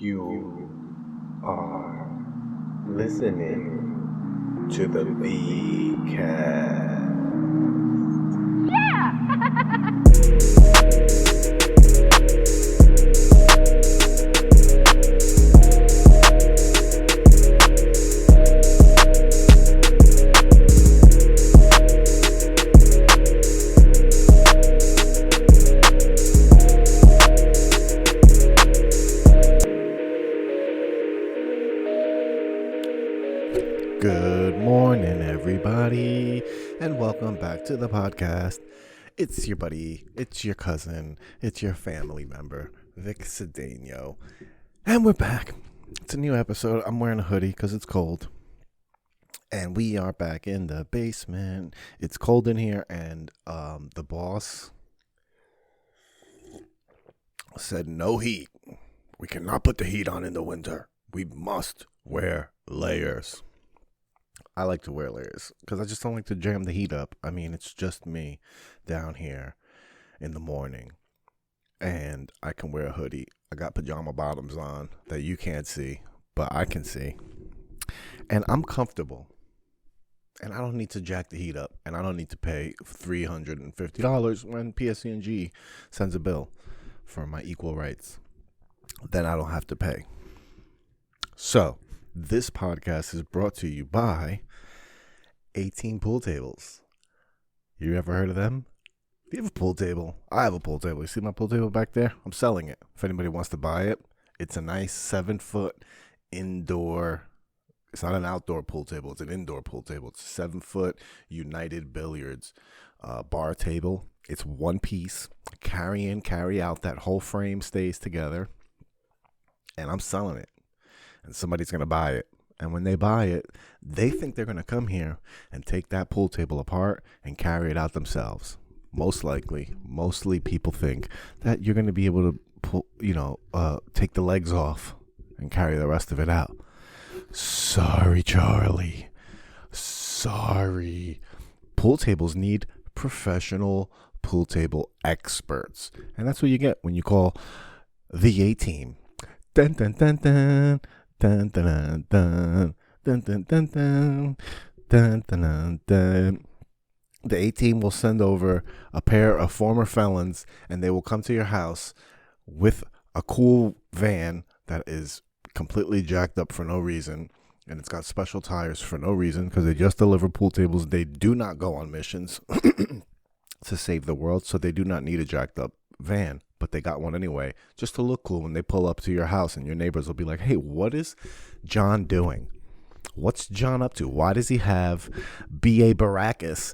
You are listening to the VCast. Good morning, everybody, and welcome back to the podcast. It's your buddy, it's your cousin, it's your family member, Vic Cedeno, and we're back. It's a new episode. I'm wearing a hoodie because it's cold, and we are back in the basement. It's cold in here, and the boss said no heat. We cannot put the heat on in the winter. We must wear layers. I like to wear layers because I just don't like to jam the heat up. I mean, it's just me down here in the morning, and I can wear a hoodie. I got pajama bottoms on that you can't see, but I can see, and I'm comfortable, and I don't need to jack the heat up, and I don't need to pay $350 when PSE&G sends a bill for my equal rights. Then I don't have to pay. So this podcast is brought to you by 18 Pool Tables. You ever heard of them? Do you have a pool table? I have a pool table. You see my pool table back there? I'm selling it. If anybody wants to buy it, it's a nice 7-foot indoor. It's not an outdoor pool table. It's an indoor pool table. It's a 7-foot United Billiards bar table. It's one piece. Carry in, carry out. That whole frame stays together. And I'm selling it. And somebody's going to buy it. And when they buy it, they think they're going to come here and take that pool table apart and carry it out themselves. Mostly people think that you're going to be able to pull, take the legs off and carry the rest of it out. Sorry, Charlie. Sorry. Pool tables need professional pool table experts. And that's what you get when you call the A-Team. Dun, dun, dun, dun. Dun, dun, dun, dun, dun, dun, dun, dun, dun, dun. The A-Team will send over a pair of former felons, and they will come to your house with a cool van that is completely jacked up for no reason, and it's got special tires for no reason because they just deliver pool tables. They do not go on missions to save the world, so they do not need a jacked up van. But they got one anyway, just to look cool when they pull up to your house, and your neighbors will be like, hey, what is John doing? What's John up to? Why does he have B.A. Baracus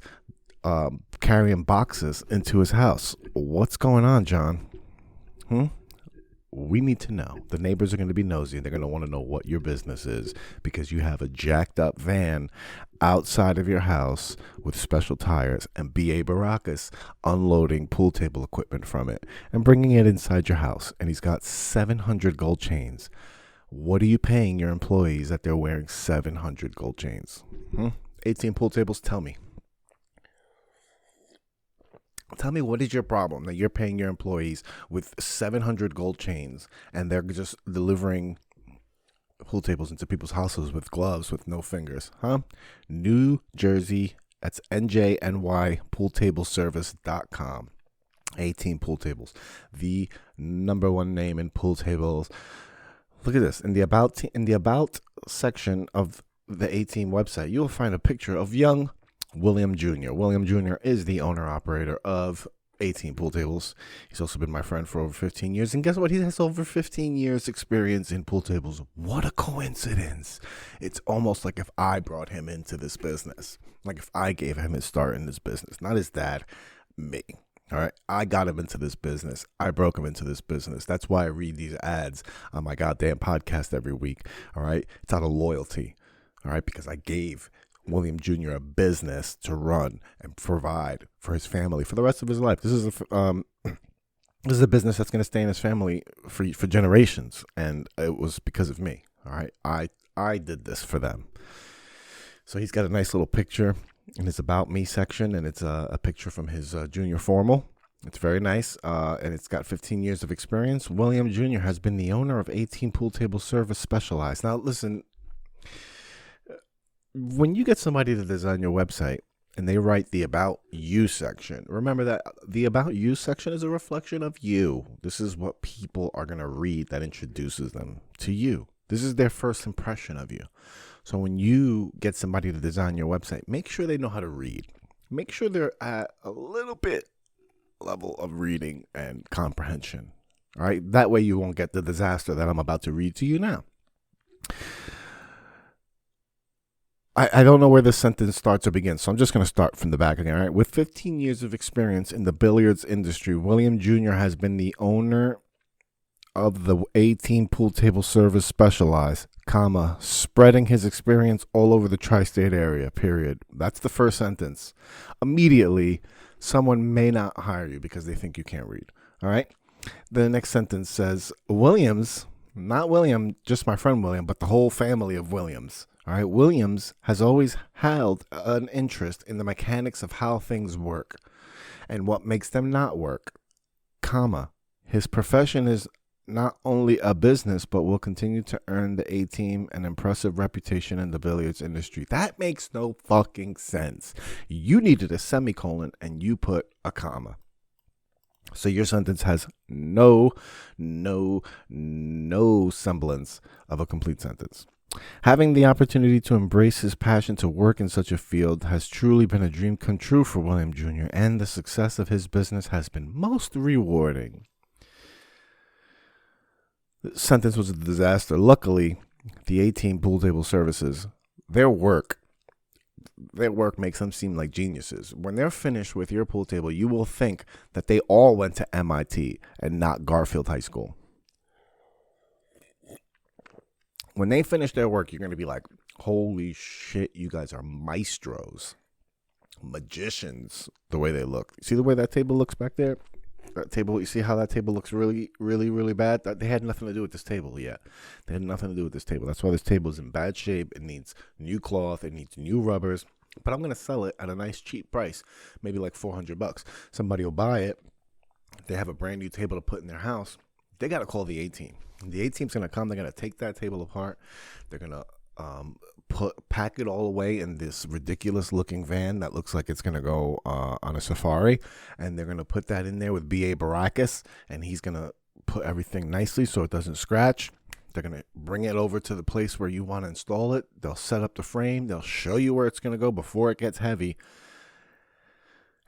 carrying boxes into his house? What's going on, John? We need to know. The neighbors are going to be nosy. They're going to want to know what your business is because you have a jacked up van outside of your house with special tires and B.A. Baracus unloading pool table equipment from it and bringing it inside your house. And he's got 700 gold chains. What are you paying your employees that they're wearing 700 gold chains? 18 Pool Tables, tell me. Tell me, what is your problem that you're paying your employees with 700 gold chains and they're just delivering pool tables into people's houses with gloves with no fingers, New Jersey, that's NJNY pooltableservice.com. 18 Pool Tables, the number one name in pool tables. Look at this. In the about section of the 18 website, you'll find a picture of young William Jr. William Jr. is the owner-operator of 18 Pool Tables. He's also been my friend for over 15 years. And guess what? He has over 15 years experience in pool tables. What a coincidence. It's almost like if I brought him into this business. Like if I gave him his start in this business. Not his dad, me. All right? I got him into this business. I broke him into this business. That's why I read these ads on my goddamn podcast every week. All right? It's out of loyalty. All right? Because I gave William Jr. a business to run and provide for his family for the rest of his life. This is a business that's going to stay in his family for generations, and it was because of me. All right, I did this for them. So he's got a nice little picture in his About Me section, and it's a picture from his junior formal. It's very nice, and it's got 15 years of experience. William Jr. has been the owner of 18 Pool Table Service Specialized. Now, listen, when you get somebody to design your website and they write the About You section, remember that the About You section is a reflection of you. This is what people are going to read that introduces them to you. This is their first impression of you. So when you get somebody to design your website, make sure they know how to read. Make sure they're at a little bit level of reading and comprehension. All right. That way you won't get the disaster that I'm about to read to you now. I don't know where this sentence starts or begins, so I'm just going to start from the back again. All right. With 15 years of experience in the billiards industry, William Jr. has been the owner of the 18 Pool Table Service Specialized, spreading his experience all over the tri-state area, period. That's the first sentence. Immediately, someone may not hire you because they think you can't read. All right. The next sentence says, Williams, not William, just my friend William, but the whole family of Williams. All right. Williams has always held an interest in the mechanics of how things work and what makes them not work, his profession is not only a business, but will continue to earn the A-team an impressive reputation in the billiards industry. That makes no fucking sense. You needed a semicolon and you put a comma. So your sentence has no semblance of a complete sentence. Having the opportunity to embrace his passion to work in such a field has truly been a dream come true for William Jr., and the success of his business has been most rewarding. The sentence was a disaster. Luckily, the 18 Pool Table Services, their work makes them seem like geniuses. When they're finished with your pool table, you will think that they all went to MIT and not Garfield High School. When they finish their work, you're going to be like, holy shit, you guys are maestros, magicians, the way they look. See the way that table looks back there? That table, you see how that table looks really, really, really bad? They had nothing to do with this table yet. They had nothing to do with this table. That's why this table is in bad shape. It needs new cloth. It needs new rubbers. But I'm going to sell it at a nice cheap price, maybe like $400. Somebody will buy it. They have a brand new table to put in their house. They got to call the A-team. The A-team's going to come. They're going to take that table apart. They're going to pack it all away in this ridiculous looking van that looks like it's going to go on a safari, and they're going to put that in there with B.A. Baracus, and he's going to put everything nicely so it doesn't scratch. They're going to bring it over to the place where you want to install it. They'll set up the frame. They'll show you where it's going to go before it gets heavy,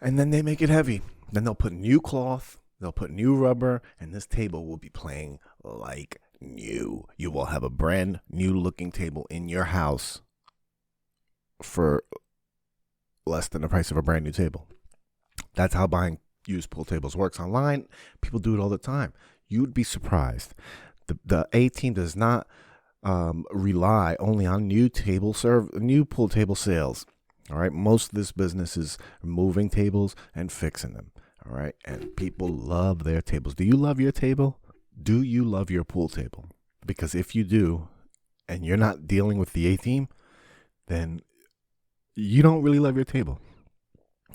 and then they make it heavy. Then they'll put new cloth. They'll put new rubber, and this table will be playing like new. You will have a brand new looking table in your house for less than the price of a brand new table. That's how buying used pool tables works online. People do it all the time. You'd be surprised. The A-team does not rely only on new pool table sales. All right. Most of this business is moving tables and fixing them. All right. And people love their tables. Do you love your table? Do you love your pool table? Because if you do, and you're not dealing with the A-team, then you don't really love your table.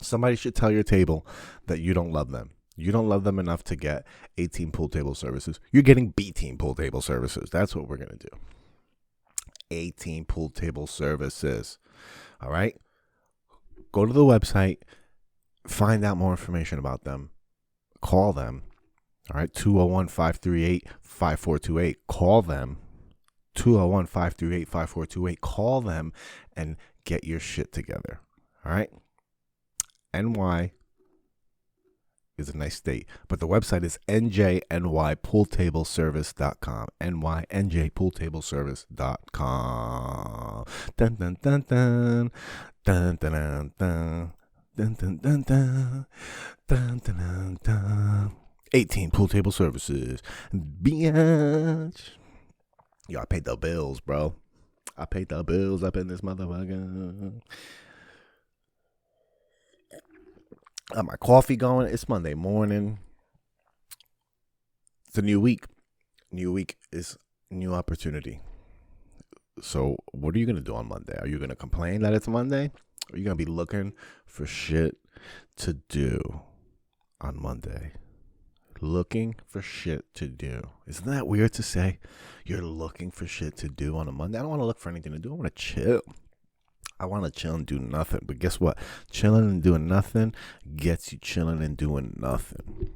Somebody should tell your table that you don't love them. You don't love them enough to get A-team Pool Table Services. You're getting B-team Pool Table Services. That's what we're going to do. A-team Pool Table Services. All right? Go to the website. Find out more information about them. Call them. All right, 201-538-5428. Call them. 201-538-5428. Call them and get your shit together. All right? NY is a nice state, but the website is njnypooltableservice.com. njpooltableservice.com. Dun dun dun dun. Dun dun dun dun. Dun dun dun dun. Dun dun dun dun. 18 Pool Table Services. Bitch. Yo, I paid the bills, bro. I paid the bills up in this motherfucker. Got my coffee going. It's Monday morning. It's a new week. New week is new opportunity. So what are you going to do on Monday? Are you going to complain that it's Monday? Or are you going to be looking for shit to do? on Monday. Looking for shit to do. Isn't that weird to say? You're looking for shit to do on a Monday. I don't want to look for anything to do. I want to chill. I want to chill and do nothing. But guess what? Chilling and doing nothing gets you chilling and doing nothing.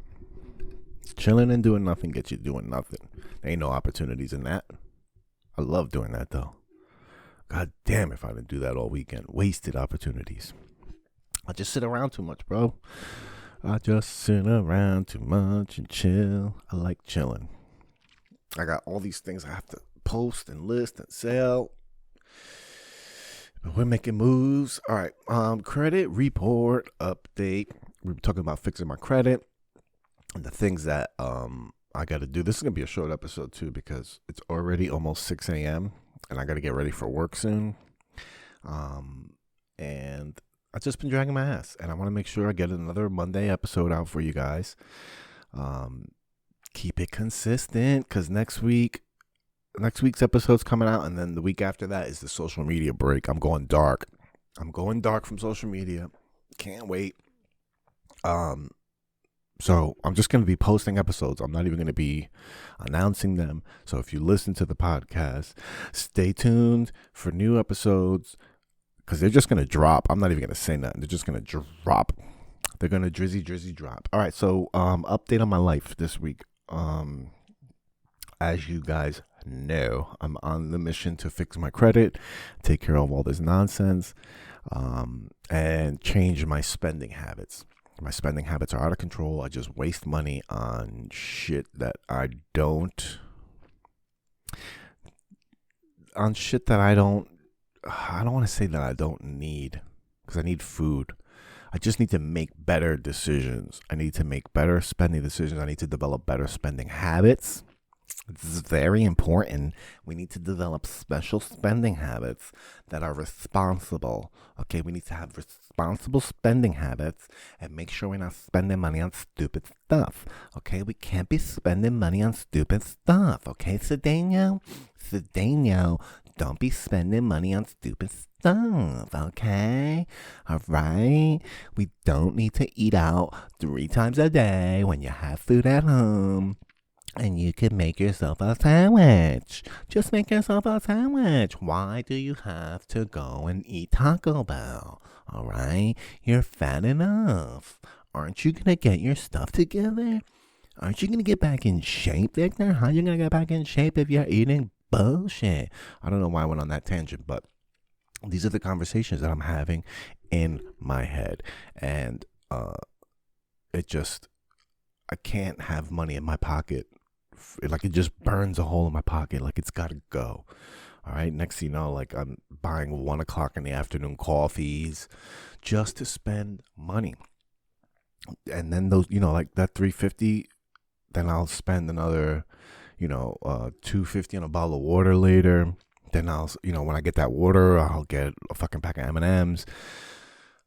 Chilling and doing nothing gets you doing nothing. There ain't no opportunities in that. I love doing that, though. God damn if I didn't do that all weekend. Wasted opportunities. I just sit around too much, bro. I just sit around too much and chill. I like chilling. I got all these things I have to post and list and sell. But we're making moves. All right. Credit report update. We're talking about fixing my credit and the things that I got to do. This is going to be a short episode, too, because it's already almost 6 a.m. and I got to get ready for work soon. And I've just been dragging my ass, and I want to make sure I get another Monday episode out for you guys. Keep it consistent, because next week's episode's coming out, and then the week after that is the social media break. I'm going dark from social media. Can't wait. So I'm just going to be posting episodes. I'm not even going to be announcing them. So if you listen to the podcast, stay tuned for new episodes. Because they're just going to drop. I'm not even going to say nothing. They're just going to drop. They're going to drizzy drop. All right, so update on my life this week. As you guys know, I'm on the mission to fix my credit, take care of all this nonsense, and change my spending habits. My spending habits are out of control. I just waste money on shit that I don't... I don't want to say that I don't need, because I need food. I just need to make better decisions. I need to make better spending decisions. I need to develop better spending habits. This is very important. We need to develop special spending habits that are responsible. Okay, we need to have responsible spending habits and make sure we're not spending money on stupid stuff. Okay, we can't be spending money on stupid stuff. Okay, Cedeno, don't be spending money on stupid stuff, okay? All right? We don't need to eat out 3 times a day when you have food at home. And you can make yourself a sandwich. Just make yourself a sandwich. Why do you have to go and eat Taco Bell? All right? You're fat enough. Aren't you going to get your stuff together? Aren't you going to get back in shape, Victor? How are you going to get back in shape if you're eating bullshit? I don't know why I went on that tangent, but these are the conversations that I'm having in my head. And I can't have money in my pocket. Like, it just burns a hole in my pocket. Like, it's got to go. All right. Next thing you know, like, I'm buying 1 o'clock in the afternoon coffees just to spend money. And then those, like that $3.50, then I'll spend another, $2.50 on a bottle of water later. Then I'll, when I get that water, I'll get a fucking pack of M&Ms.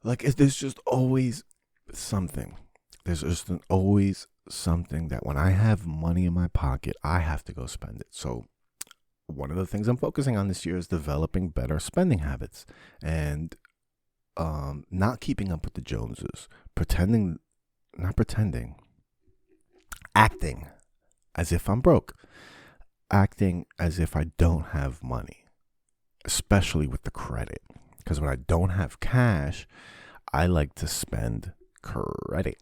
Like, there's just always something. There's just always something that when I have money in my pocket, I have to go spend it. So one of the things I'm focusing on this year is developing better spending habits and not keeping up with the Joneses, acting as if I'm broke, acting as if I don't have money, especially with the credit. Because when I don't have cash, I like to spend credit.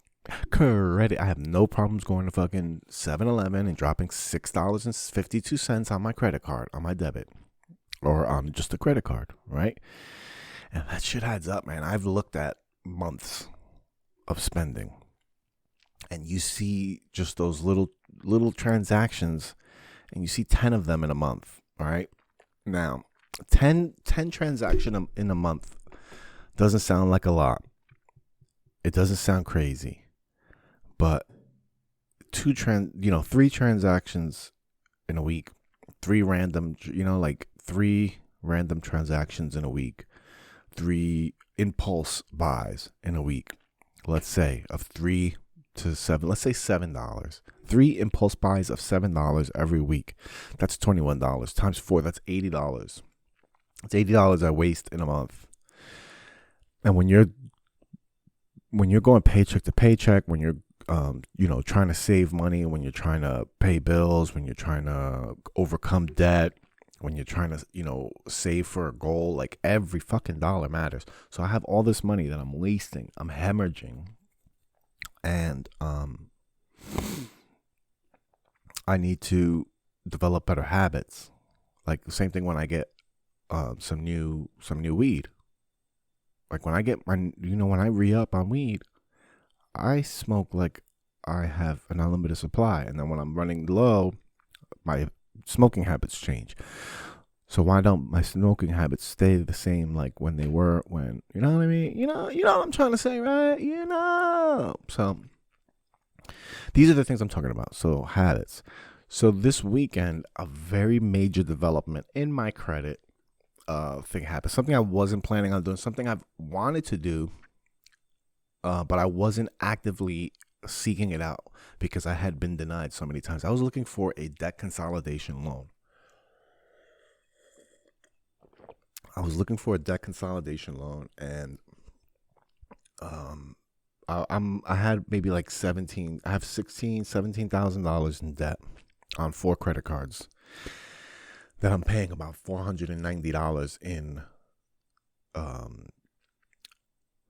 I have no problems going to fucking 7-Eleven and dropping $6.52 on my credit card, on my debit, or on just a credit card, right? And that shit adds up, man. I've looked at months of spending, and you see just those little transactions, and you see 10 of them in a month, all right? Now, 10 transactions in a month doesn't sound like a lot. It doesn't sound crazy. But 3 transactions in a week, 3 random transactions in a week, 3 impulse buys in a week, let's say of $3 to $7, let's say $7. 3 impulse buys of $7 every week. That's $21 times 4. That's $80. It's $80 I waste in a month. And when you're going paycheck to paycheck, when you're trying to save money, when you're trying to pay bills, when you're trying to overcome debt, when you're trying to, save for a goal. Like, every fucking dollar matters. So I have all this money that I'm wasting, I'm hemorrhaging, and I need to develop better habits. Like, the same thing when I get some new weed. Like, when I get when I re-up on weed, I smoke like I have an unlimited supply. And then when I'm running low, my smoking habits change. So why don't my smoking habits stay the same like when they were when, you know what I mean? You know what I'm trying to say, right? So these are the things I'm talking about. So habits. So this weekend, a very major development in my credit thing happened. Something I wasn't planning on doing, something I've wanted to do, but I wasn't actively seeking it out because I had been denied so many times. I was looking for a debt consolidation loan. And I had maybe like $17,000 in debt on 4 credit cards that I'm paying about $490 in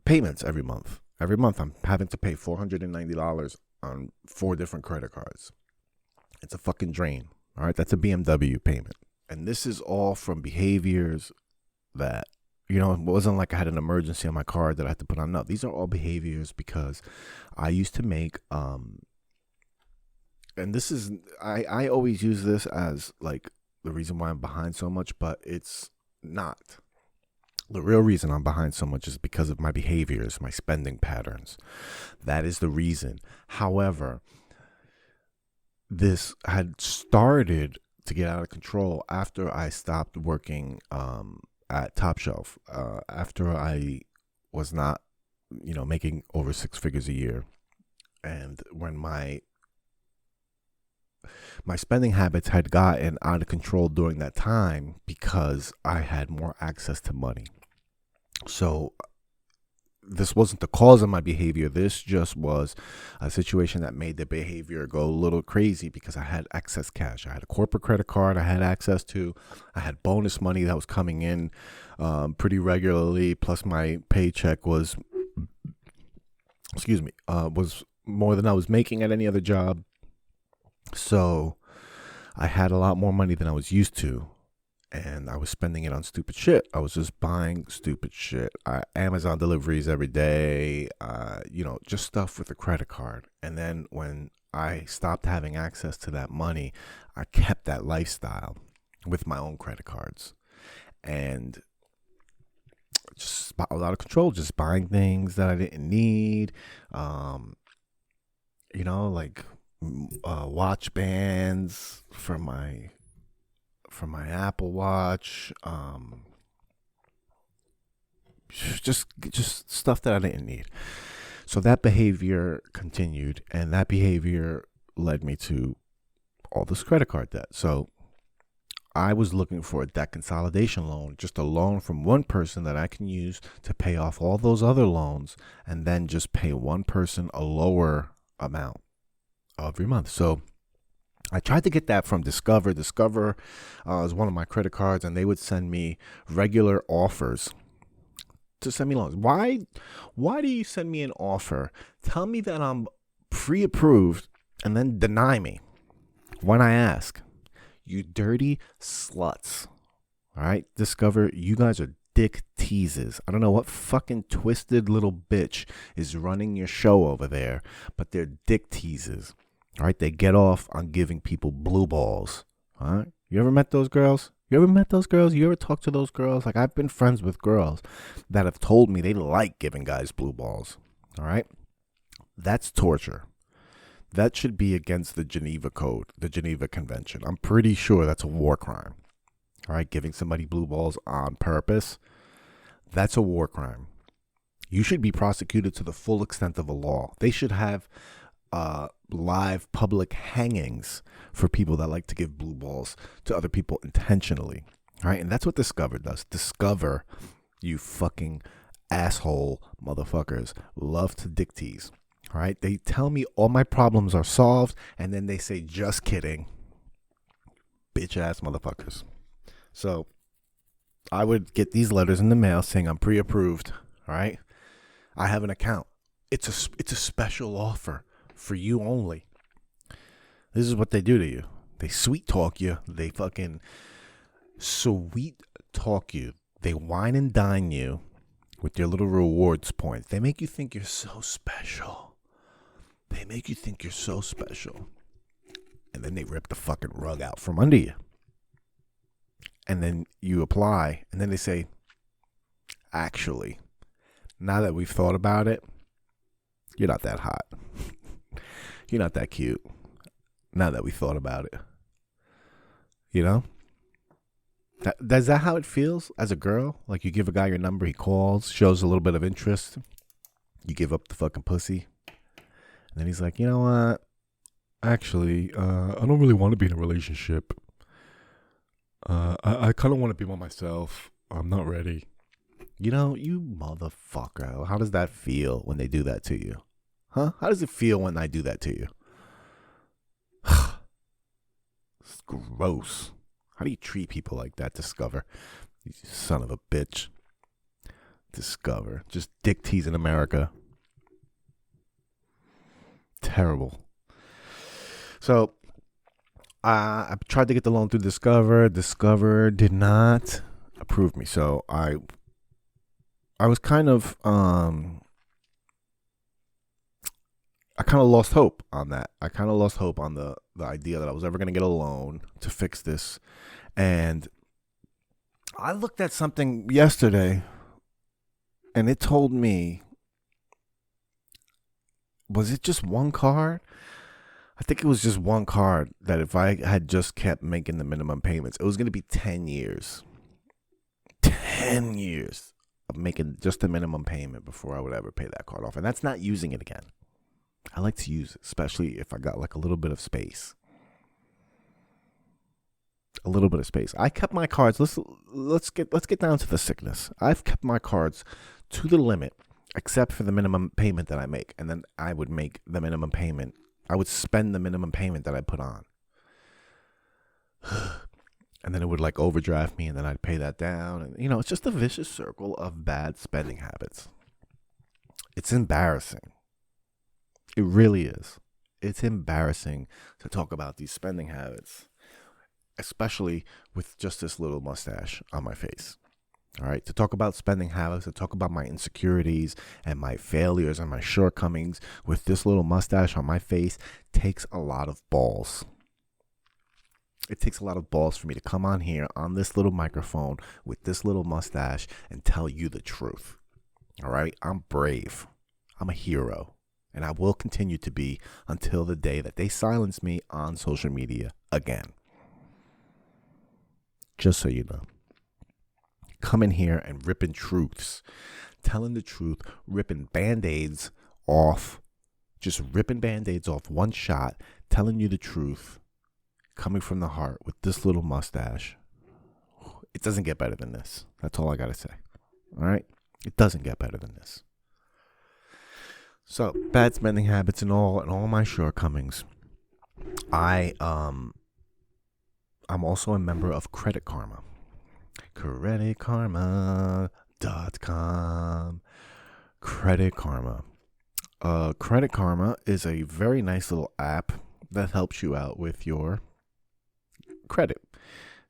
payments every month. Every month I'm having to pay $490 on 4 different credit cards. It's a fucking drain. All right, that's a BMW payment. And this is all from behaviors that, it wasn't like I had an emergency on my card that I had to put on. No, these are all behaviors because I used to make, and this is, I always use this as like the reason why I'm behind so much, but it's not. The real reason I'm behind so much is because of my behaviors, my spending patterns. That is the reason. However, this had started to get out of control after I stopped working at Top Shelf, after I was not, making over 6 figures a year. And when my spending habits had gotten out of control during that time because I had more access to money. So this wasn't the cause of my behavior. This just was a situation that made the behavior go a little crazy because I had excess cash. I had a corporate credit card I had access to. I had bonus money that was coming in pretty regularly. Plus my paycheck was more than I was making at any other job. So I had a lot more money than I was used to. And I was spending it on stupid shit. I was just buying stupid shit. Amazon deliveries every day, just stuff with a credit card. And then when I stopped having access to that money, I kept that lifestyle with my own credit cards. And just a lot of control, just buying things that I didn't need. Like watch bands for my Apple Watch, just stuff that I didn't need. So that behavior continued, and that behavior led me to all this credit card debt. So I was looking for a debt consolidation loan, just a loan from one person that I can use to pay off all those other loans, and then just pay one person a lower amount every month. So I tried to get that from Discover. Discover is one of my credit cards, and they would send me regular offers to send me loans. Why do you send me an offer? Tell me that I'm pre-approved and then deny me when I ask. You dirty sluts. All right, Discover, you guys are dick teases. I don't know what fucking twisted little bitch is running your show over there, but they're dick teases. All right, they get off on giving people blue balls. All right, you ever met those girls? You ever talk to those girls? Like, I've been friends with girls that have told me they like giving guys blue balls. All right, that's torture. That should be against the Geneva Code, the Geneva Convention. I'm pretty sure that's a war crime. All right, giving somebody blue balls on purpose, that's a war crime. You should be prosecuted to the full extent of the law. They should have live public hangings for people that like to give blue balls to other people intentionally. All right, and that's what Discover does. Discover, you fucking asshole motherfuckers, love to dick tease. All right. They tell me all my problems are solved, and then they say, just kidding. Bitch ass motherfuckers. So I would get these letters in the mail saying I'm pre-approved. All right. I have an account. It's a special offer for you only. This is what they do to you. They sweet talk you. They fucking sweet talk you. They wine and dine you with their little rewards points. They make you think you're so special. They make you think you're so special. And then they rip the fucking rug out from under you. And then you apply. And then they say, actually, now that we've thought about it, you're not that hot. You're not that cute. Now that we thought about it. You know? Is that how it feels as a girl? Like you give a guy your number, he calls, shows a little bit of interest. You give up the fucking pussy. And then he's like, you know what? Actually, I don't really want to be in a relationship. I kind of want to be by myself. I'm not ready. You know, you motherfucker. How does that feel when they do that to you? Huh? How does it feel when I do that to you? It's gross. How do you treat people like that, Discover? You son of a bitch. Discover. Just dick tease in America. Terrible. So, I tried to get the loan through Discover. Discover did not approve me. So, I was kind of, I kind of lost hope on that. I kind of lost hope on the idea that I was ever going to get a loan to fix this. And I looked at something yesterday and it told me, was it just one card? I think it was just one card that if I had just kept making the minimum payments, it was going to be 10 years. 10 years of making just the minimum payment before I would ever pay that card off. And that's not using it again. I like to use it, especially if I got like a little bit of space. A little bit of space. I kept my cards. Let's get down to the sickness. I've kept my cards to the limit, except for the minimum payment that I make, and then I would make the minimum payment. I would spend the minimum payment that I put on, and then it would like overdraft me, and then I'd pay that down, and it's just a vicious circle of bad spending habits. It's embarrassing. It really is. It's embarrassing to talk about these spending habits, especially with just this little mustache on my face. All right, to talk about spending habits, to talk about my insecurities and my failures and my shortcomings with this little mustache on my face takes a lot of balls. It takes a lot of balls for me to come on here on this little microphone with this little mustache and tell you the truth. All right, I'm brave. I'm a hero. And I will continue to be until the day that they silence me on social media again. Just so you know. Coming here and ripping truths. Telling the truth. Ripping Band-Aids off. Just ripping Band-Aids off one shot. Telling you the truth. Coming from the heart with this little mustache. It doesn't get better than this. That's all I got to say. All right? It doesn't get better than this. So, bad spending habits and all my shortcomings. I'm also a member of Credit Karma. CreditKarma.com. Credit Karma. Credit Karma is a very nice little app that helps you out with your credit.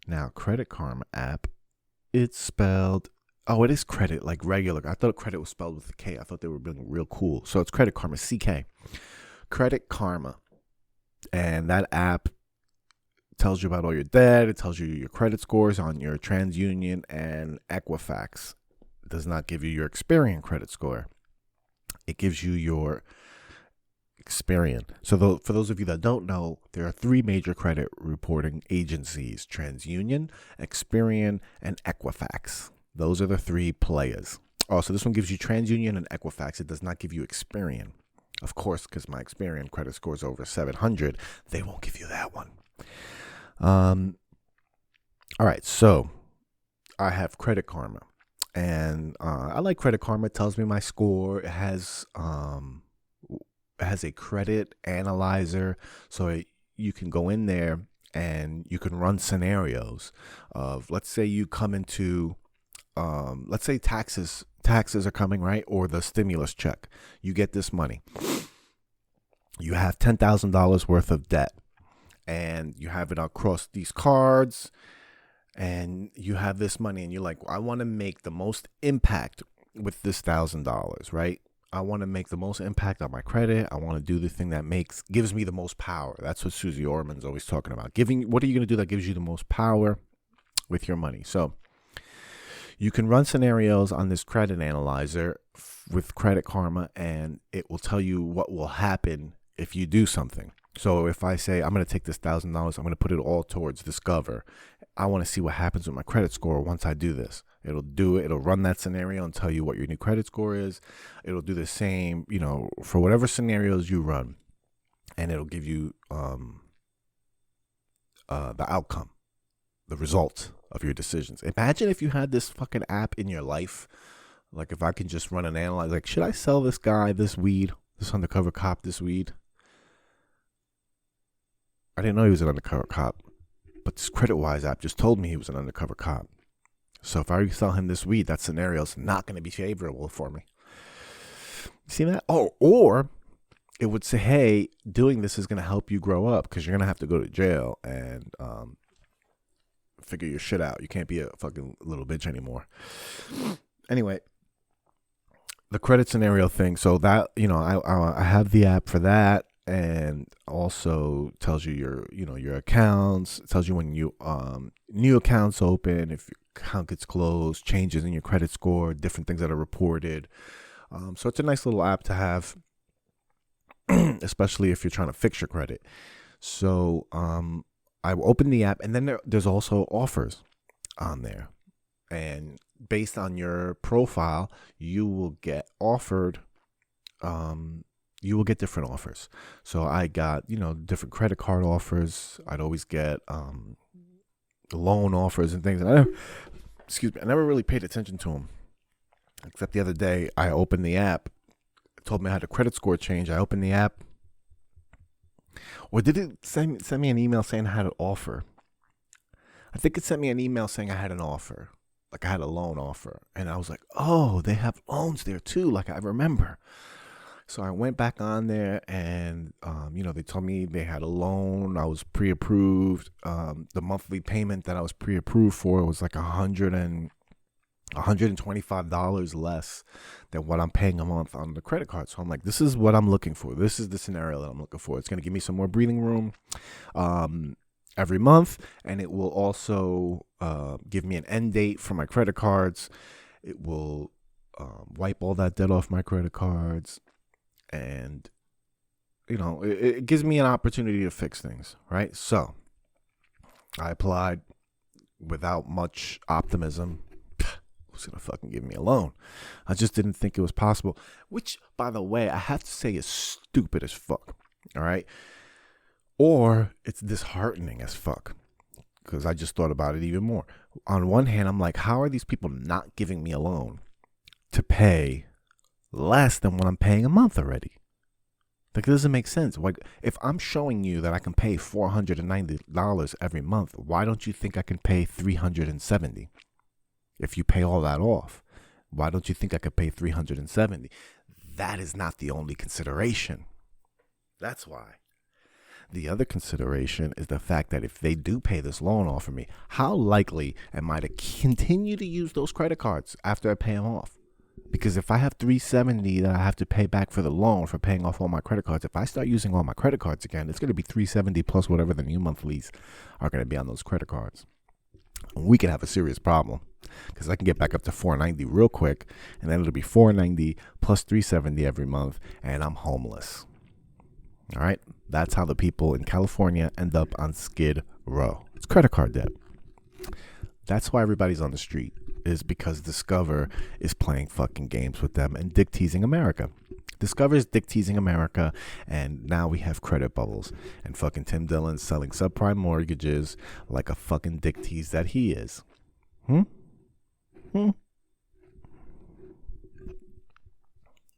Now, Credit Karma app, it's spelled... Oh, it is credit, like regular. I thought credit was spelled with a K. I thought they were being real cool. So it's Credit Karma, CK. Credit Karma. And that app tells you about all your debt. It tells you your credit scores on your TransUnion and Equifax. It does not give you your Experian credit score. It gives you your Experian. So for those of you that don't know, there are three major credit reporting agencies: TransUnion, Experian, and Equifax. Those are the three players. Oh, so this one gives you TransUnion and Equifax. It does not give you Experian. Of course, because my Experian credit score is over 700, they won't give you that one. All right, so I have Credit Karma. And I like Credit Karma. It tells me my score. It has has a credit analyzer, so you can go in there and you can run scenarios of, let's say you come into, let's say taxes are coming, right? Or the stimulus check. You get this money. You have $10,000 worth of debt, and you have it across these cards, and you have this money, and you're like, I want to make the most impact with this $1,000, right? I want to make the most impact on my credit. I want to do the thing that gives me the most power. That's what Susie Orman's always talking about. What are you going to do that gives you the most power with your money? So you can run scenarios on this credit analyzer with Credit Karma, and it will tell you what will happen if you do something. So if I say, I'm going to take this $1,000, I'm going to put it all towards Discover. I want to see what happens with my credit score once I do this. It'll do it. It'll run that scenario and tell you what your new credit score is. It'll do the same, for whatever scenarios you run, and it'll give you the outcome, the result of your decisions. Imagine if you had this fucking app in your life. Like, if I can just run an analyze, like, should I sell this guy this weed, this undercover cop this weed? I didn't know he was an undercover cop, but this CreditWise app just told me he was an undercover cop. So if I sell him this weed, that scenario is not going to be favorable for me. See that? Oh, or it would say, hey, doing this is going to help you grow up because you're going to have to go to jail and figure your shit out. You can't be a fucking little bitch anymore. Anyway, the credit scenario thing. So that, I have the app for that. And also tells you your accounts. It tells you when you new accounts open, if your account gets closed, changes in your credit score, different things that are reported. So it's a nice little app to have, especially if you're trying to fix your credit. So I opened the app, and then there's also offers on there, and based on your profile, you will get offered. You will get different offers. So I got, different credit card offers. I'd always get loan offers and things. And I never really paid attention to them. Except the other day, I opened the app. It told me I had a credit score change. I opened the app. Or did it send me an email saying I had an offer? I think it sent me an email saying I had an offer. Like I had a loan offer. And I was like, oh, they have loans there too. Like I remember. So I went back on there, and, they told me they had a loan. I was pre-approved. The monthly payment that I was pre-approved for was like $125 less than what I'm paying a month on the credit card. So I'm like, this is what I'm looking for. This is the scenario that I'm looking for. It's going to give me some more breathing room every month, and it will also give me an end date for my credit cards. It will wipe all that debt off my credit cards. And, it gives me an opportunity to fix things, right? So I applied without much optimism. Who's going to fucking give me a loan? I just didn't think it was possible, which, by the way, I have to say is stupid as fuck, all right? Or it's disheartening as fuck, because I just thought about it even more. On one hand, I'm like, how are these people not giving me a loan to pay less than what I'm paying a month already? Like, it doesn't make sense. Like, if I'm showing you that I can pay $490 every month, why don't you think I can pay $370? If you pay all that off, why don't you think I could pay $370? That is not the only consideration. That's why. The other consideration is the fact that if they do pay this loan off for me, how likely am I to continue to use those credit cards after I pay them off? Because if I have $370 that I have to pay back for the loan for paying off all my credit cards, if I start using all my credit cards again, it's going to be $370 plus whatever the new monthlies are going to be on those credit cards. We could have a serious problem, because I can get back up to $490 real quick, and then it'll be $490 plus $370 every month, and I'm homeless. All right? That's how the people in California end up on Skid Row. It's credit card debt. That's why everybody's on the street, is because Discover is playing fucking games with them and dick teasing America. Discover is dick teasing America, and now we have credit bubbles, and fucking Tim Dillon's selling subprime mortgages like a fucking dick tease that he is.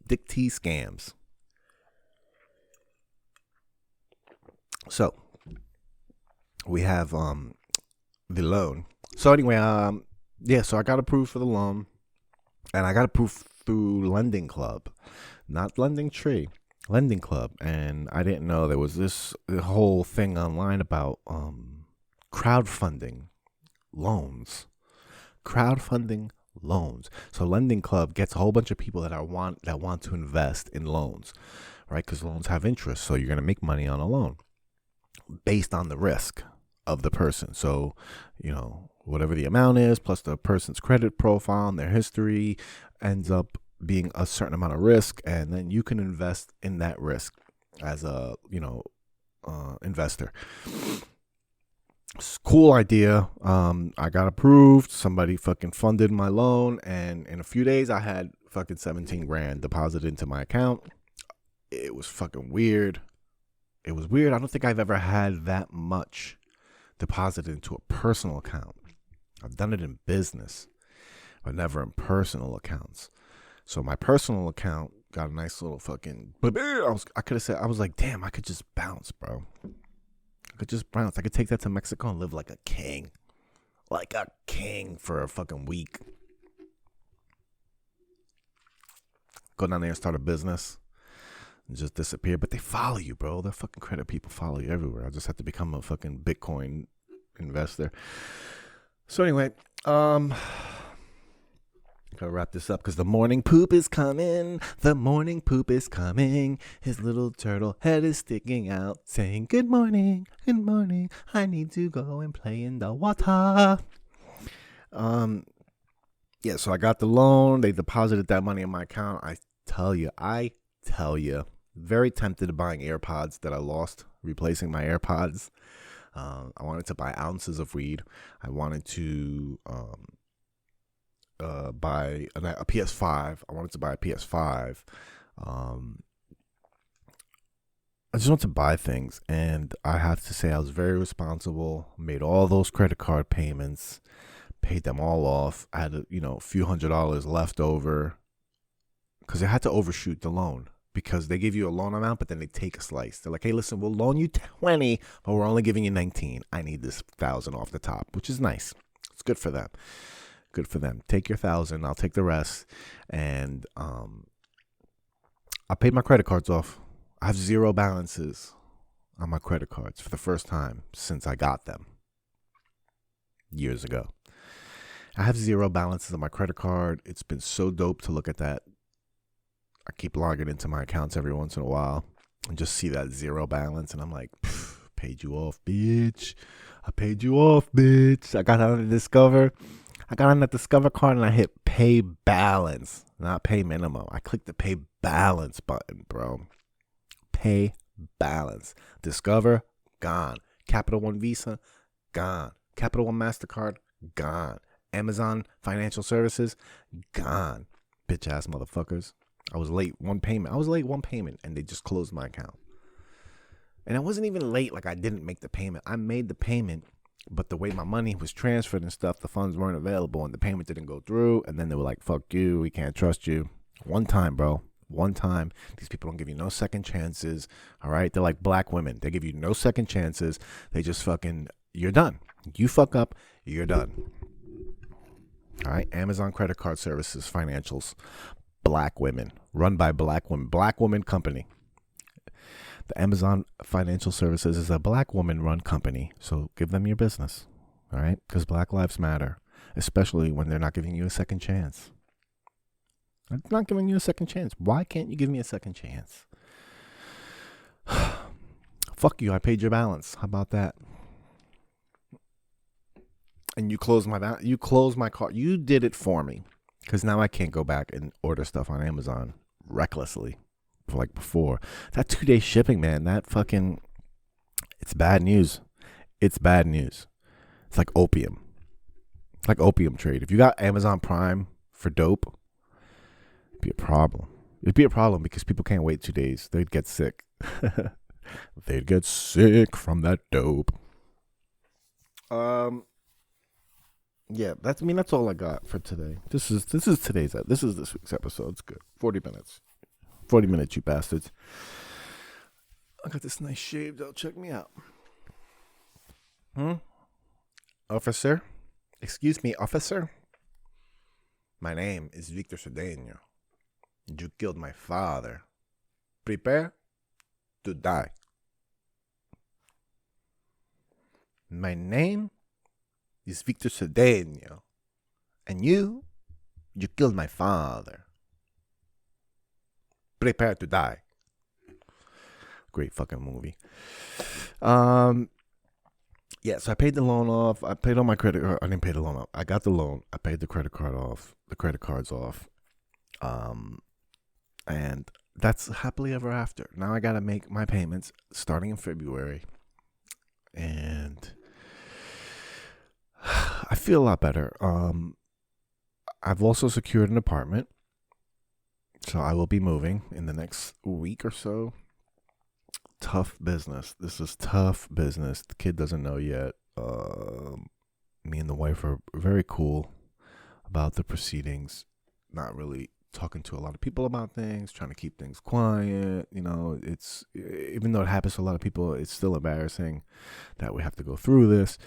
Dick tease scams. So we have the loan. So anyway, so I got approved for the loan, and I got approved through Lending Club, not Lending Tree, Lending Club. And I didn't know there was this whole thing online about crowdfunding loans. Crowdfunding loans. So Lending Club gets a whole bunch of people that want to invest in loans, right? Because loans have interest, so you're gonna make money on a loan based on the risk of the person. So, whatever the amount is, plus the person's credit profile and their history, ends up being a certain amount of risk, and then you can invest in that risk as a investor. Cool idea. I got approved. Somebody fucking funded my loan, and in a few days I had fucking 17 grand deposited into my account. It was fucking weird. It was weird. I don't think I've ever had that much deposited into a personal account. I've done it in business, but never in personal accounts. So my personal account got a nice little fucking. I was like, damn, I could just bounce, bro. I could take that to Mexico and live like a king. Like a king for a fucking week. Go down there and start a business. And just disappear. But they follow you, bro. The fucking credit people follow you everywhere. I just have to become a fucking Bitcoin investor. So anyway, gotta wrap this up because the morning poop is coming. The morning poop is coming. His little turtle head is sticking out, saying, good morning, good morning. I need to go and play in the water. So I got the loan. They deposited that money in my account. I tell you, very tempted to buying AirPods that I lost, replacing my AirPods. I wanted to buy ounces of weed. I wanted to buy a PS5. I wanted to buy a PS5. I just want to buy things, and I have to say I was very responsible. Made all those credit card payments, paid them all off. I had a few $100s left over because I had to overshoot the loan. Because they give you a loan amount, but then they take a slice. They're like, hey, listen, we'll loan you 20, but we're only giving you 19. I need this 1,000 off the top, which is nice. It's good for them. Good for them. Take your 1,000. I'll take the rest. And I paid my credit cards off. I have zero balances on my credit cards for the first time since I got them years ago. I have zero balances on my credit card. It's been so dope to look at that. I keep logging into my accounts every once in a while and just see that zero balance. And I'm like, paid you off, bitch. I paid you off, bitch. I got on the Discover. I got on that Discover card and I hit pay balance, not pay minimum. I clicked the pay balance button, bro. Pay balance. Discover, gone. Capital One Visa, gone. Capital One MasterCard, gone. Amazon Financial Services, gone. Bitch ass motherfuckers. I was late one payment, and they just closed my account. And I wasn't even late, like I didn't make the payment. I made the payment, but the way my money was transferred and stuff, the funds weren't available, and the payment didn't go through. And then they were like, fuck you, we can't trust you. One time, bro. One time. These people don't give you no second chances, all right? They're like black women. They give you no second chances. They just fucking, you're done. You fuck up, you're done. All right? Amazon credit card services, financials. Black women, run by black woman company. The Amazon Financial Services is a black woman run company. So give them your business. All right. Because Black lives matter, especially when they're not giving you a second chance. I'm not giving you a second chance. Why can't you give me a second chance? Fuck you. I paid your balance. How about that? And you closed my cart. You did it for me. Because now I can't go back and order stuff on Amazon recklessly like before. That 2-day shipping, man, it's bad news. It's bad news. It's like opium. It's like opium trade. If you got Amazon Prime for dope, it'd be a problem. It'd be a problem because people can't wait 2 days. They'd get sick. They'd get sick from that dope. Yeah, that's all I got for today. This is this week's episode. It's good. 40 minutes. 40 minutes, you bastards. I got this nice shave, though. Check me out. Officer? Excuse me, officer? My name is Vic Cedeno. You killed my father. Prepare to die. My name is Vic Cedeno. And you killed my father. Prepare to die. Great fucking movie. Yeah, so I paid the loan off. I paid all my credit. I didn't pay the loan off. I got the loan. I paid the credit card off. The credit cards off. And that's happily ever after. Now I got to make my payments starting in February. And I feel a lot better. I've also secured an apartment. So I will be moving in the next week or so. Tough business. This is tough business. The kid doesn't know yet. Me and the wife are very cool about the proceedings. Not really talking to a lot of people about things, trying to keep things quiet. You know, it's, even though it happens to a lot of people, it's still embarrassing that we have to go through this.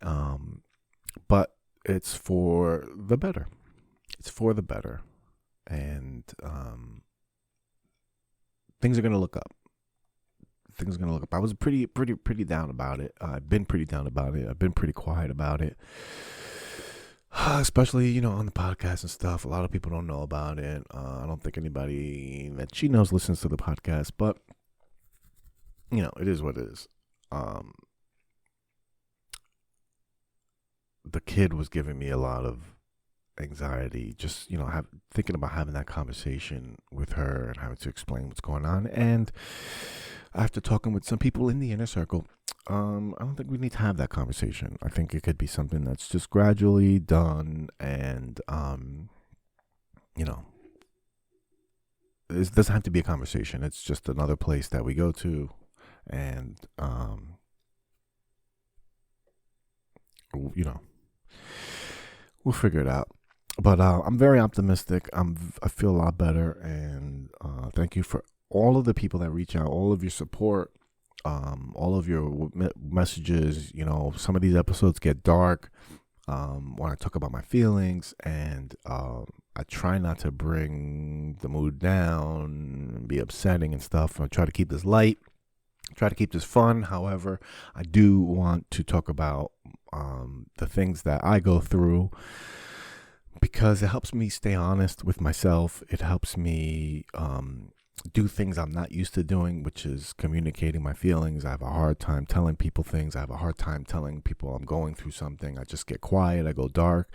But it's for the better. It's for the better. And things are going to look up. I was pretty down about it. I've been pretty down about it. I've been pretty quiet about it. Especially, you know, on the podcast and stuff. A lot of people don't know about it. I don't think anybody that she knows listens to the podcast. But, you know, it is what it is. The kid was giving me a lot of anxiety, just, you know, thinking about having that conversation with her and having to explain what's going on. And after talking with some people in the inner circle, I don't think we need to have that conversation. I think it could be something that's just gradually done. And, you know, it doesn't have to be a conversation. It's just another place that we go to. And, you know, we'll figure it out. But I'm very optimistic. I feel a lot better, and thank you for all of the people that reach out, all of your support, all of your messages. You know, some of these episodes get dark when I talk about my feelings, and I try not to bring the mood down and be upsetting and stuff. I try to keep this light, try to keep this fun. However, I do want to talk about the things that I go through, because it helps me stay honest with myself. It helps me do things I'm not used to doing, which is communicating my feelings. I have a hard time telling people things. I have a hard time telling people I'm going through something. I just get quiet. I go dark.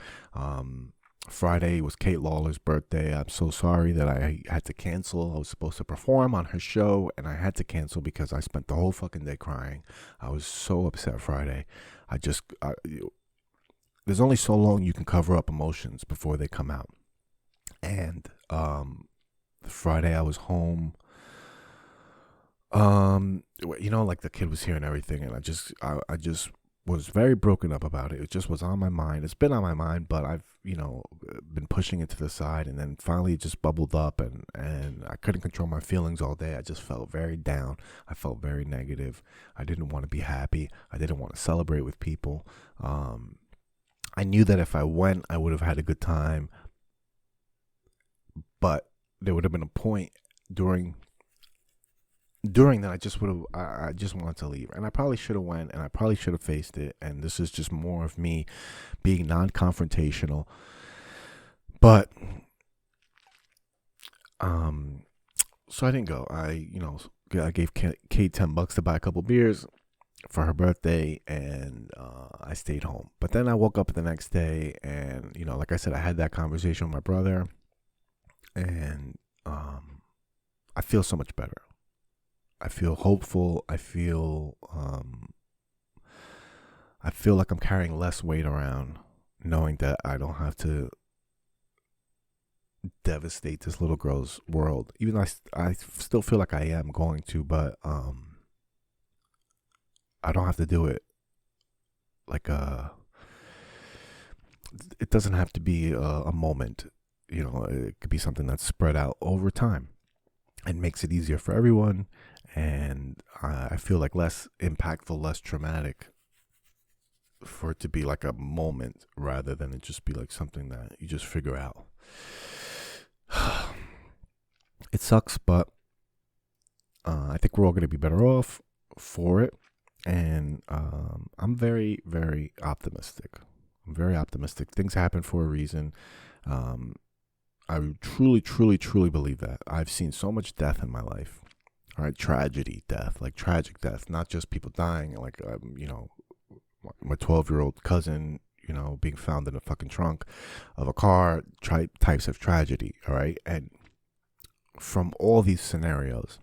Friday was Kate Lawler's birthday. I'm so sorry that I had to cancel. I was supposed to perform on her show, and I had to cancel because I spent the whole fucking day crying. I was so upset Friday. There's only so long you can cover up emotions before they come out. And Friday I was home. You know, like the kid was here and everything, and I just was very broken up about it. It just was on my mind. It's been on my mind, but I've, you know, been pushing it to the side, and then finally it just bubbled up, and I couldn't control my feelings all day. I just felt very down. I felt very negative. I didn't want to be happy. I didn't want to celebrate with people. I knew that if I went, I would have had a good time, but there would have been a point during that I just wanted to leave, and I probably should have went, and I probably should have faced it. And this is just more of me being non-confrontational. But so I didn't go. I gave Kate $10 to buy a couple beers for her birthday, and I stayed home. But then I woke up the next day, and, you know, like I said, I had that conversation with my brother, and I feel so much better. I feel hopeful. I feel like I'm carrying less weight around, knowing that I don't have to devastate this little girl's world. Even though I still feel like I am going to, but I don't have to do it like it doesn't have to be a moment. You know, it could be something that's spread out over time and makes it easier for everyone. And I feel like less impactful, less traumatic for it to be like a moment rather than it just be like something that you just figure out. It sucks, but I think we're all going to be better off for it. And I'm very, very optimistic. I'm very optimistic. Things happen for a reason. I truly, truly, truly believe that. I've seen so much death in my life. All right, tragedy, death, like tragic death, not just people dying, like, my 12-year-old cousin, being found in a fucking trunk of a car, types of tragedy, all right? And from all these scenarios,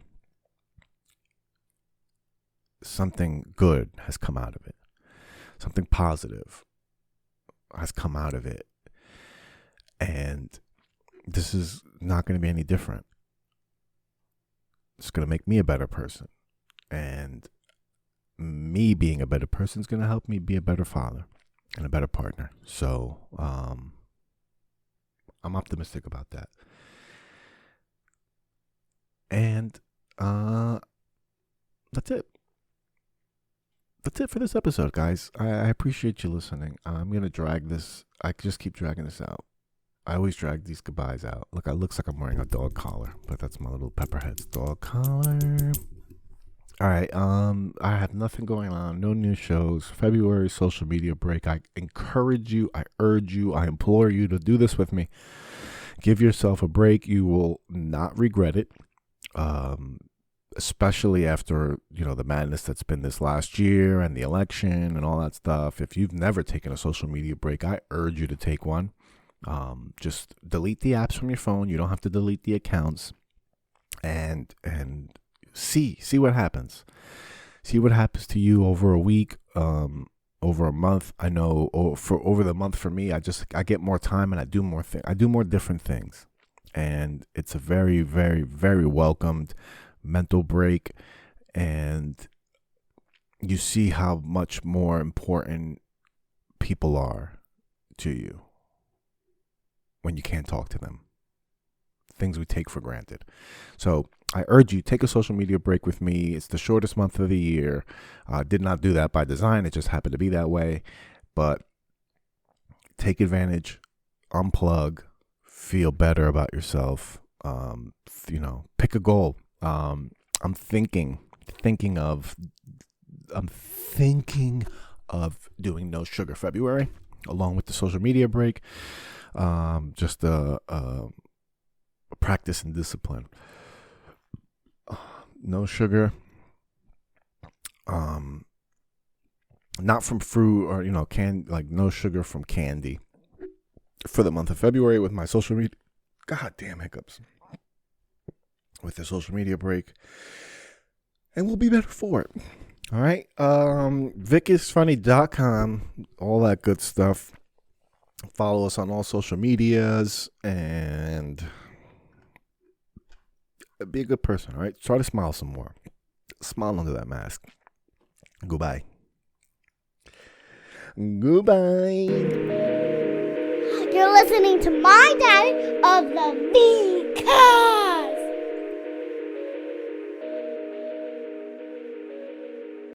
something good has come out of it. Something positive has come out of it. And this is not going to be any different. It's going to make me a better person. And me being a better person is going to help me be a better father and a better partner. So I'm optimistic about that. And that's it. That's it for this episode, guys. I appreciate you listening. I'm going to drag this. I just keep dragging this out. I always drag these goodbyes out. Look, it looks like I'm wearing a dog collar, but that's my little Pepperhead's dog collar. All right, I have nothing going on, no new shows. February social media break. I encourage you, I urge you, I implore you to do this with me. Give yourself a break. You will not regret it, especially after, the madness that's been this last year and the election and all that stuff. If you've never taken a social media break, I urge you to take one. Just delete the apps from your phone. You don't have to delete the accounts, and see what happens. See what happens to you over a week, over a month. I know over the month for me, I get more time and I do more I do more different things, and it's a very, very, very welcomed mental break. And you see how much more important people are to you when you can't talk to them. Things we take for granted. So I urge you, take a social media break with me. It's the shortest month of the year. I did not do that by design. It just happened to be that way. But take advantage, unplug, feel better about yourself. Pick a goal. I'm thinking of doing no sugar February along with the social media break. Just a practice and discipline. No sugar. Not from fruit or no sugar from candy for the month of February with my social media. God damn hiccups. With the social media break, and we'll be better for it. All right. VicIsFunny.com, all that good stuff. Follow us on all social medias and be a good person, all right? Try to smile some more. Smile under that mask. Goodbye. Goodbye. You're listening to my daddy of the Vic Cedeno.